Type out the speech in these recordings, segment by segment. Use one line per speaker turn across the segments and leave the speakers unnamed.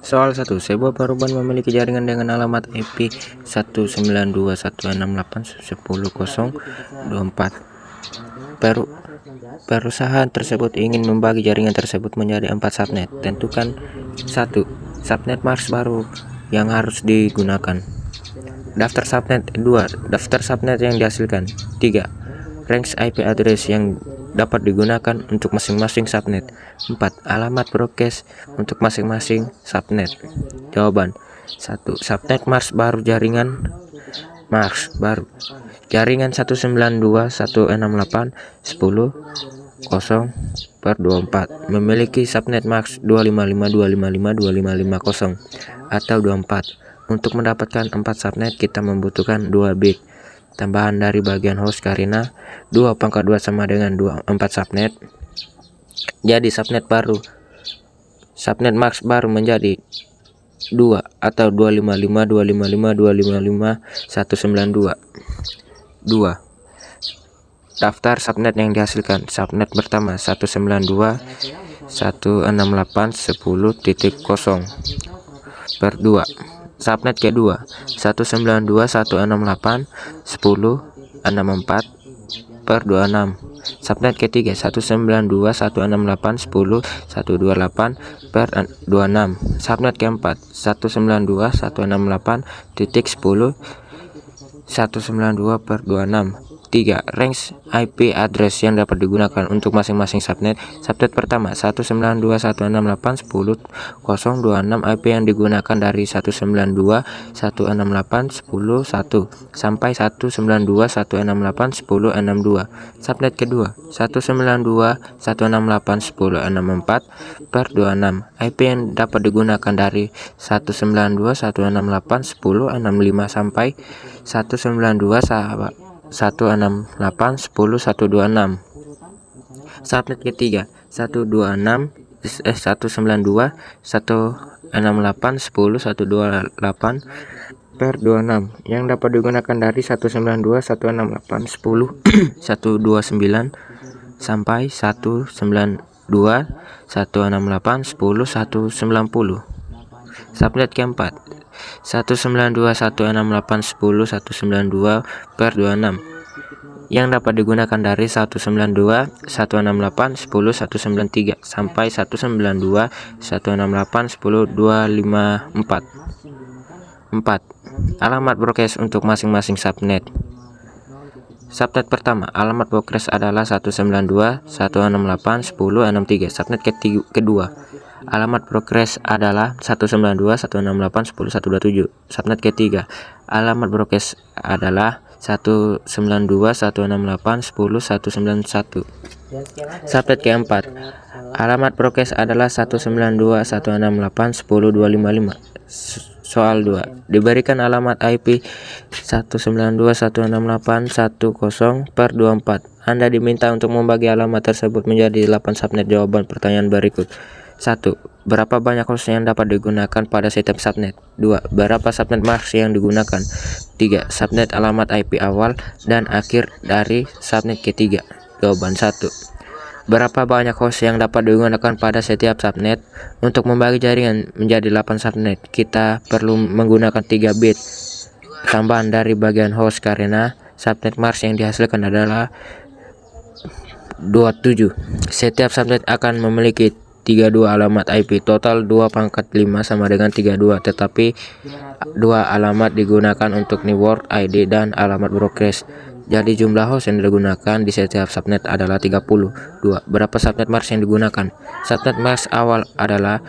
Soal 1. Sebuah perubahan memiliki jaringan dengan alamat IP 192.168.10.024. Perusahaan tersebut ingin membagi jaringan tersebut menjadi 4 subnet. Tentukan 1. Subnet mask baru yang harus digunakan. Daftar subnet. 2. Daftar subnet yang dihasilkan. 3. Range IP address yang dapat digunakan untuk masing-masing subnet. 4. Alamat broadcast untuk masing-masing subnet. Jawaban. 1. Subnet mask baru jaringan jaringan 192.168.10.0/24 memiliki subnet mask 255.255.2550 atau 24. Untuk mendapatkan 4 subnet kita membutuhkan 2 bit tambahan dari bagian host karena 2/2 sama dengan 4 subnet. Jadi subnet mask baru menjadi 2 atau 255.255.255.192. 2. Daftar subnet yang dihasilkan. Subnet pertama 192.168.10.0/2. Subnet kedua 192.168.10.64/26. Subnet ketiga 192.168.10.128/26. Subnet keempat 192.168.10.192/26. 3. Range IP address yang dapat digunakan untuk masing-masing subnet. Subnet pertama 192.168.10.026. IP yang digunakan dari 192.168.10.1 sampai 192.168.10.62. Subnet kedua 192.168.10.64/26. IP yang dapat digunakan dari 192.168.10.65 sampai 192.168.10.126. Subnet ketiga 192.168.10.128/26 yang dapat digunakan dari 192.168.10.129 sampai 192.168.10.190. Subnet keempat 192.168.10.192/26 yang dapat digunakan dari 192.168.10.193 sampai 192.168.10.254. 4. Alamat broadcast untuk masing-masing subnet. Subnet pertama, alamat broadcast adalah 192.168.10.63. Subnet kedua, alamat broadcast adalah 192.168.10.127. Subnet ketiga, alamat broadcast adalah 192.168.10.191. Subnet keempat, alamat broadcast adalah 192.168.10.255. Soal 2. Diberikan alamat IP 192.168.10/24. Anda diminta untuk membagi alamat tersebut menjadi 8 subnet. Jawaban pertanyaan berikut. 1. Berapa banyak host yang dapat digunakan pada setiap subnet? 2. Berapa subnet mask yang digunakan? 3. Subnet alamat IP awal dan akhir dari subnet ketiga. Jawaban 1. Berapa banyak host yang dapat digunakan pada setiap subnet? Untuk membagi jaringan menjadi 8 subnet, kita perlu menggunakan 3 bit tambahan dari bagian host karena subnet mask yang dihasilkan adalah 27. Setiap subnet akan memiliki 32 alamat IP. Total 2/5 sama dengan 32, tetapi 2 alamat digunakan untuk network ID dan alamat broadcast. Jadi jumlah host yang digunakan di setiap subnet adalah 30. 2. Berapa subnet mask yang digunakan? Subnet mask awal adalah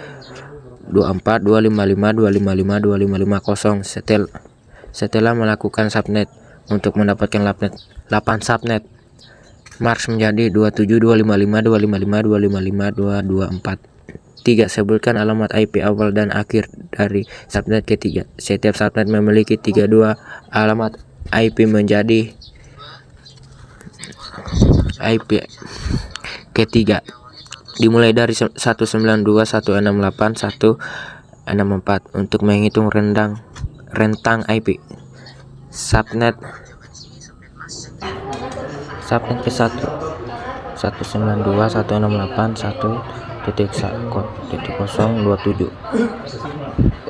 24, 255, 255, 2550. Setelah melakukan subnet untuk mendapatkan 8 subnet mask menjadi 27, 255, 255, 255, 224. 3. Sebutkan alamat IP awal dan akhir dari subnet ketiga. Setiap subnet memiliki 32 alamat IP menjadi IP ketiga dimulai dari 192.168.164 untuk menghitung rentang IP. Subnet ke 1 192.168.164 0.27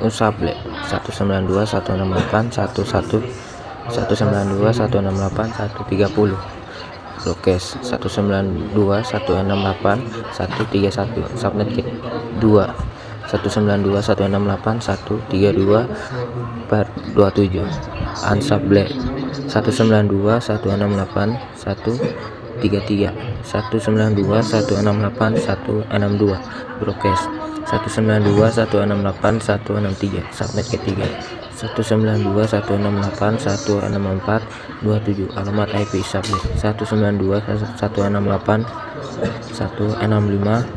Unsable 192.168.11 Brokes 192.168.131 Subnet kit 2 192.168.132/27 Unsable 192.168.133 192.168.162 Brokes 192.168.163 Subnet kit 3 192.168.164.27 Alamat IP subnet 192.168.165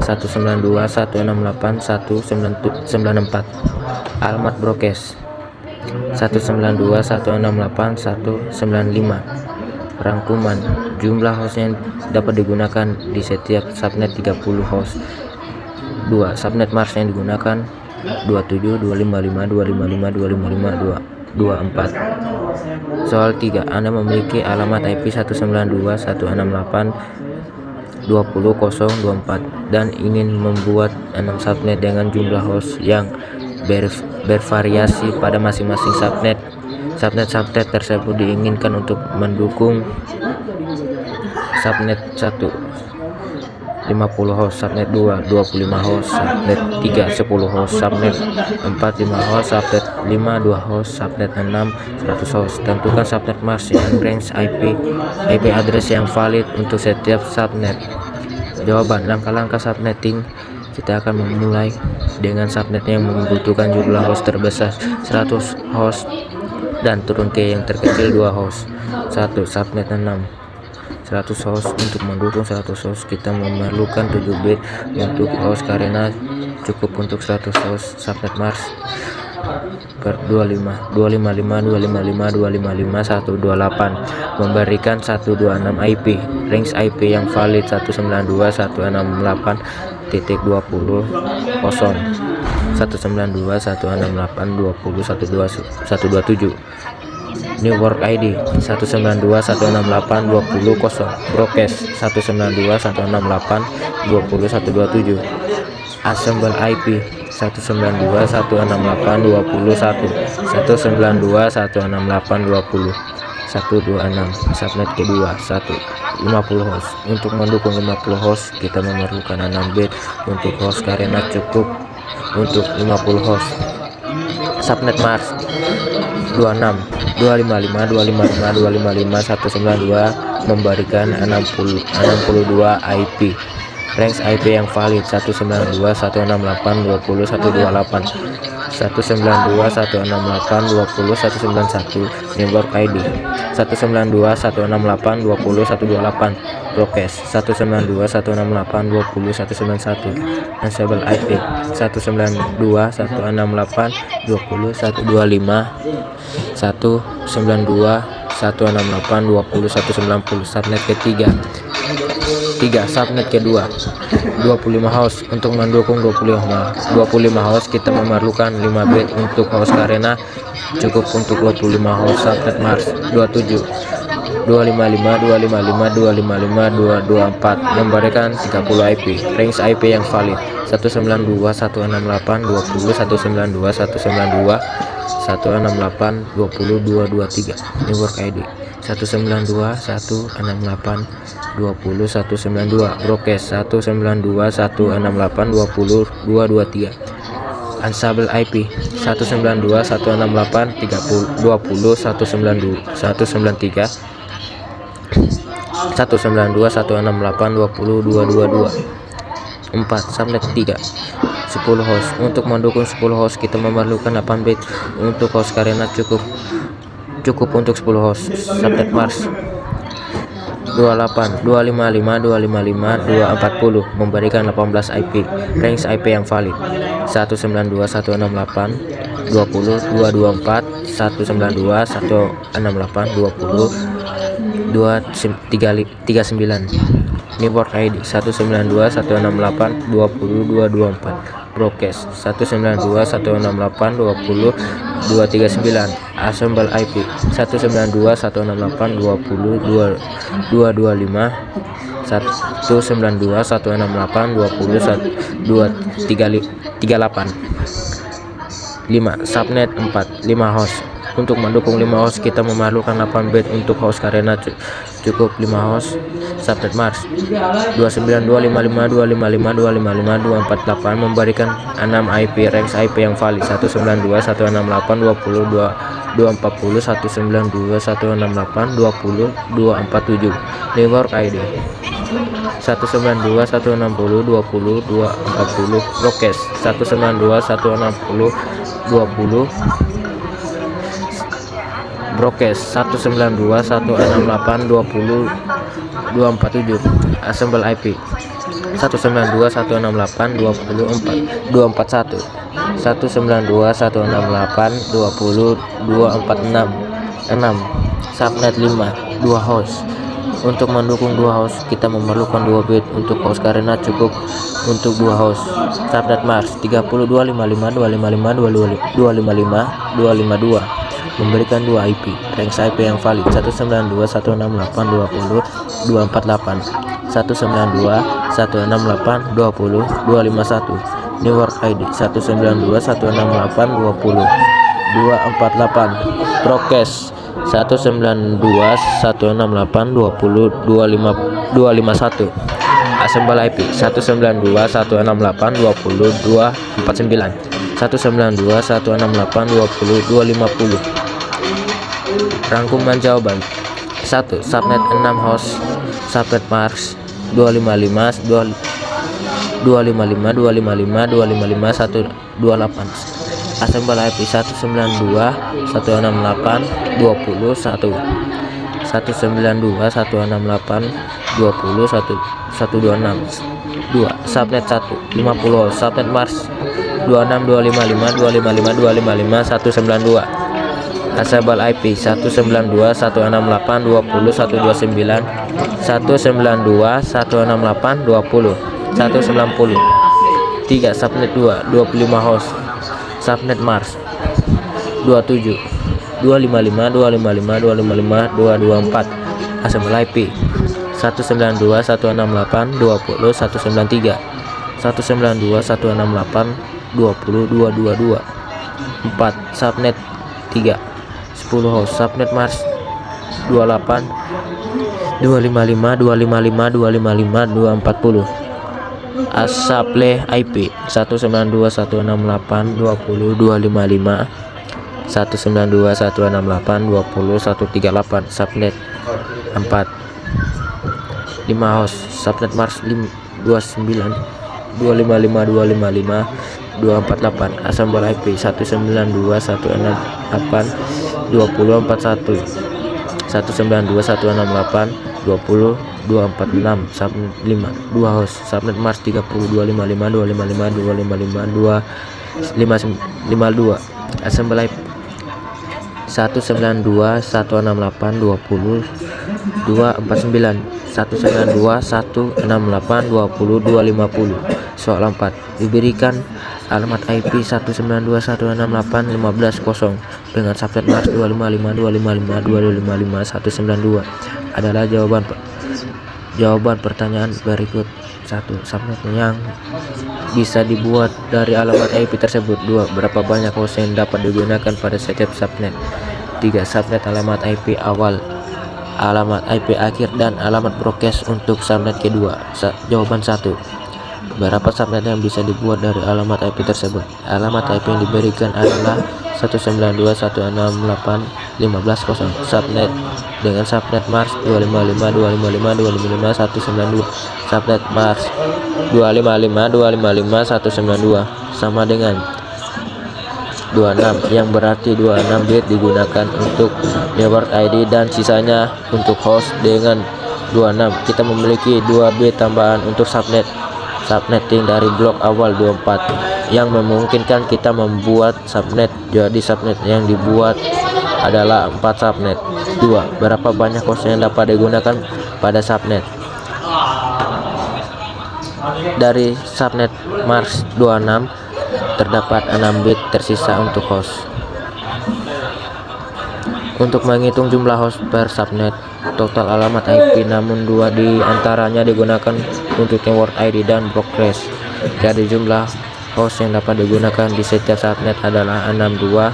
192.168.194 Alamat Brokes 192.168.195 Rangkuman jumlah host yang dapat digunakan di setiap subnet 30 host. 2. Subnet Mars yang digunakan 27, 255, 255, 255, 224. Soal 3. Anda memiliki alamat IP 192.168.20.024 dan ingin membuat 6 subnet dengan jumlah host yang bervariasi pada masing-masing subnet. Subnet tersebut diinginkan untuk mendukung subnet 1 50 host, subnet 2 25 host, subnet 3 10 host, subnet 4 5 host, subnet 5 2 host, subnet 6 100 host. Tentukan subnet mask dan range IP address yang valid untuk setiap subnet. Jawaban: langkah-langkah subnetting. Kita akan memulai dengan subnet yang membutuhkan jumlah host terbesar 100 host dan turun ke yang terkecil 2 host. 1. Subnet 6 100 host. Untuk mendukung 100 host kita memerlukan 7 bit untuk host karena cukup untuk 100 host. Subnet Mars per 25 255 255 255 128 memberikan 126 IP. Range IP yang valid 192.168.20 192.168.20.127 Network ID 192.168.20.0 Brokes 192.168.20.127 Assemble IP 192.168.20.1 192.168.20.126 Subnet kedua 1 50 host. Untuk mendukung 50 host kita memerlukan 6 bit untuk host karena cukup untuk 50 host. Subnet Mars 26 255 255 255 192 memberikan 62 IP. Range IP yang valid 192.168.20.128 192.168.20.191 Network ID 192.168.20.128 Brokes 192.168.20.191 Ensemble IP 192.168.20.125 192.168.20.190 Subnet ketiga 3. Subnet kedua 25 host. Untuk mendukung 25 host kita memerlukan 5 bit untuk host karena cukup untuk 25 host. Subnet Mars 27 255 255 255 224 memberikan 30 IP. Range IP yang valid 192.168.20 192.192 168.20.223 Network ID 192.168.20.192 Brokes 192.168.20.223 Ensemble IP 192.168.20.193 192.168.20.222 4. Subnet 3 10 host. Untuk mendukung 10 host kita memerlukan 8 bit untuk host karena cukup untuk 10 host. Subnet Mars 28 255 255 240 memberikan 18 IP. Range IP yang valid 192.168.20 224 192.168.20 239 Network ID 192.168.20.224, broadcast 192.168.20.239, assemble IP 192.168.20.225, 192.168.20.238. 5. Subnet 4, 5 host. Untuk mendukung 5 host kita memerlukan 8 bit untuk host karena cukup 5 host. Subnet Mars 29.255.255.255.248 memberikan 6 IP range IP yang valid 192.168.20.240, 192.168.20.247. Network ID 192.160.20.240, broadcast 192.160.20, broadcast 192.168.20.247, assemble IP 192.168.20.241, 192.168.20.246. 6. Subnet 5, 2 host. Untuk mendukung 2 host kita memerlukan 2 bit untuk host karena cukup untuk 2 host. Subnet Mars 30.255.255.255.252 memberikan 2 IP range IP yang valid 192.168.20.248, 192.168.20.251. Network ID 192.168.20.248, broadcast 192.168.20.251, assemble IP 192.168.20.249, 192.168.20.250. Rangkuman jawaban. 1. Subnet 6 host. Subnet Mars 255.255.255.128, assemble IP 192.168.20.1, 192.168.20.126. 2. Subnet 1, 50 host. Subnet Mars 26.255.255.255.192, assemble IP 192.168.20.129, 192.168.20.190. 3. Subnet 2, 25 host. Subnet Mars 27 255.255.255.224, assemble IP 192.168.20.193, 192.168.20.222. 4. Subnet 3, 10 host. Subnet Mars 28 255.255.255.240, assemble IP 192.168.20.255, 192.168.20.138. Subnet 4, 5 host. Subnet Mars 29 255.255.248, assemble IP 192.168.20.41, 192.168.20.246. Subnet 5, 2 host. Subnet Mars 30 255.255.255.252, assemble IP 192.168.20.249, 192.168.20.250. Soal 4. Diberikan alamat IP 192.168.15.0 dengan subnet Mars 255.255.255.192 adalah jawaban pertanyaan berikut. 1. Subnet yang bisa dibuat dari alamat IP tersebut. 2. Berapa banyak host yang dapat digunakan pada setiap subnet. 3. Subnet alamat IP awal, alamat IP akhir, dan alamat broadcast untuk subnet kedua. Jawaban 1. Berapa subnet yang bisa dibuat dari alamat IP tersebut? Alamat IP yang diberikan adalah 192.168.15.0. Subnet dengan subnet Mars 255.255.255.192. Subnet Mars 255.255.192 sama dengan 26, yang berarti 26 bit digunakan untuk network ID dan sisanya untuk host. Dengan 26 kita memiliki 2 bit tambahan untuk subnetting dari blok awal 24 yang memungkinkan kita membuat subnet. Jadi subnet yang dibuat adalah 4 subnet. 2. Berapa banyak host yang dapat digunakan pada subnet? Dari subnet Mars 26 terdapat 6 bit tersisa untuk host. Untuk menghitung jumlah host per subnet, total alamat IP, namun 2 di antaranya digunakan untuk network ID dan broadcast. Jadi jumlah host yang dapat digunakan di setiap subnet adalah 62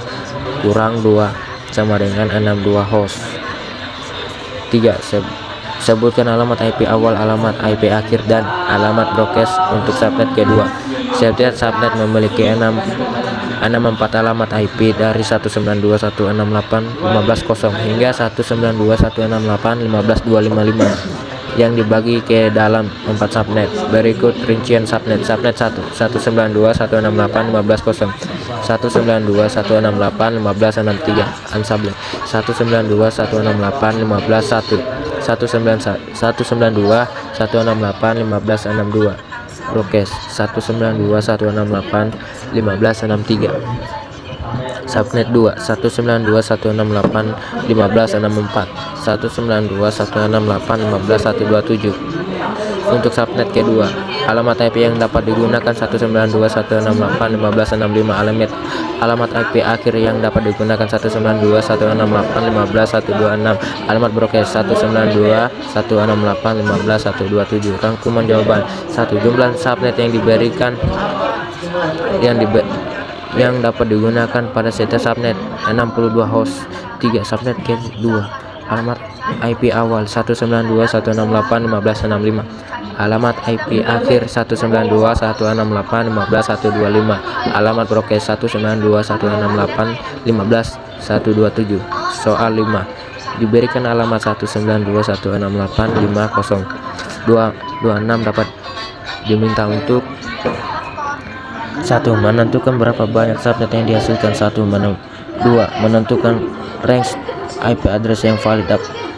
kurang 2 sama dengan 62 host. 3. Sebutkan alamat IP awal, alamat IP akhir, dan alamat broadcast untuk subnet kedua. Setiap subnet memiliki 64 alamat IP dari 192.168.15.0 hingga 192.168.15.255 yang dibagi ke dalam 4 subnet. Berikut rincian subnet. Subnet 1 192.168.15.0 192.168.15.63 unsubnet 192.168.15.1 192.168.15.62 broadcast 192.168.15.63 subnet 2 192.168.15.64 192.168.15.127. Untuk subnet kedua, alamat IP yang dapat digunakan 192.168.15.65 alamat IP akhir yang dapat digunakan 192.168.15.126 alamat broadcast 192.168.15.127. Rangkuman jawaban. 1. Jumlah subnet yang diberikan yang dapat digunakan pada setiap subnet 62 host. 3. Subnet kedua, alamat IP awal 192.168.15.65 alamat IP akhir 192.168.15.125 alamat broadcast 192.168.15.127. Soal 5. Diberikan alamat 192.168.50.226 dapat diminta untuk 1. Menentukan berapa banyak subnet yang dihasilkan. 2. Menentukan range IP address yang valid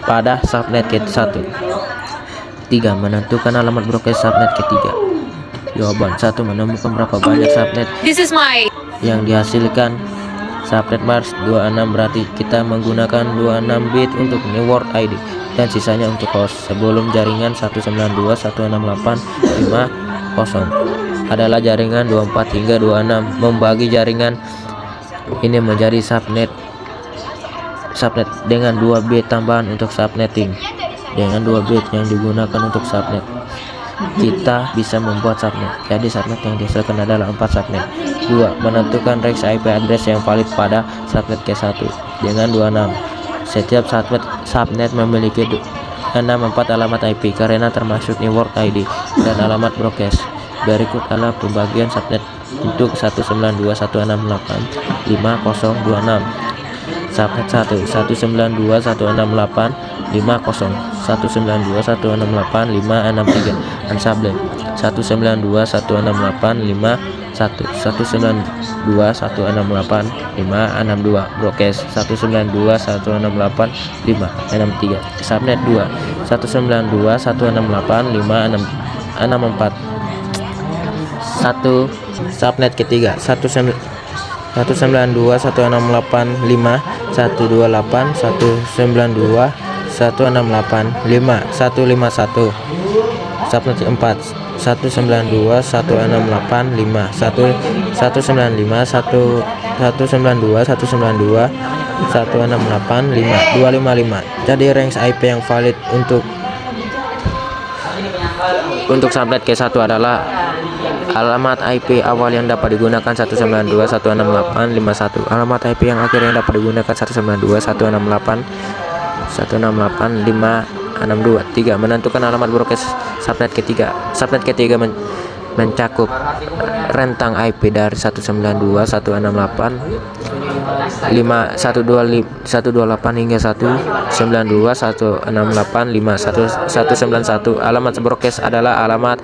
pada subnet ke-1. 3. Menentukan alamat broadcast subnet ketiga. Jawaban. 1. Menemukan berapa banyak subnet yang dihasilkan. Subnet Mars 26 berarti kita menggunakan 26 bit untuk network ID dan sisanya untuk host. Sebelum jaringan 192.168.50 adalah jaringan 24 hingga 26. Membagi jaringan ini menjadi subnet dengan 2 bit tambahan untuk subnetting. Dengan 2 bit yang digunakan untuk subnet, kita bisa membuat subnet. Jadi subnet yang dihasilkan adalah 4 subnet. 2. Menentukan range IP address yang valid pada subnet ke-1 dengan 26. Setiap subnet memiliki 64 alamat IP karena termasuk network ID dan alamat broadcast. Berikut adalah pembagian subnet untuk 192.168.5026. Subnet 1 192.168.50 192.168.563 unsubnet 192.168.51 192.168.562 broadcast 192.168.563 subnet 2 192.168.564 subnet ketiga 192.168.192.168.551 subnet 4 192.168.5 jadi range IP yang valid untuk subnet ke-1 adalah alamat IP awal yang dapat digunakan 192.168.51 alamat IP yang akhir yang dapat digunakan 192.168.562. 3. Menentukan alamat broadcast subnet ketiga. Subnet ketiga mencakup rentang IP dari 192.168.128 hingga 192.168.5191. Alamat broadcast adalah alamat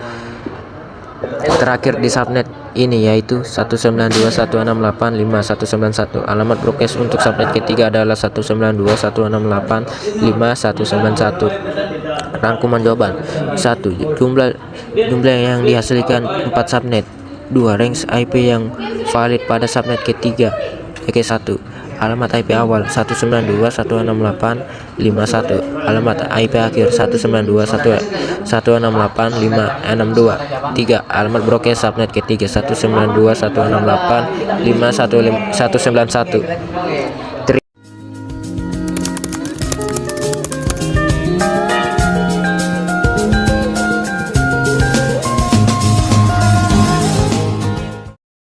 terakhir di subnet ini yaitu 192.168.5191. Alamat broadcast untuk subnet ketiga adalah 192.168.5191. Rangkuman jawaban. 1. Jumlah yang dihasilkan 4 subnet. 2. Range IP yang valid pada subnet ketiga ke-1. alamat IP awal 192.168.51, alamat IP akhir 192.168.562. 3. Alamat broadcast subnet ketiga 192.168.191.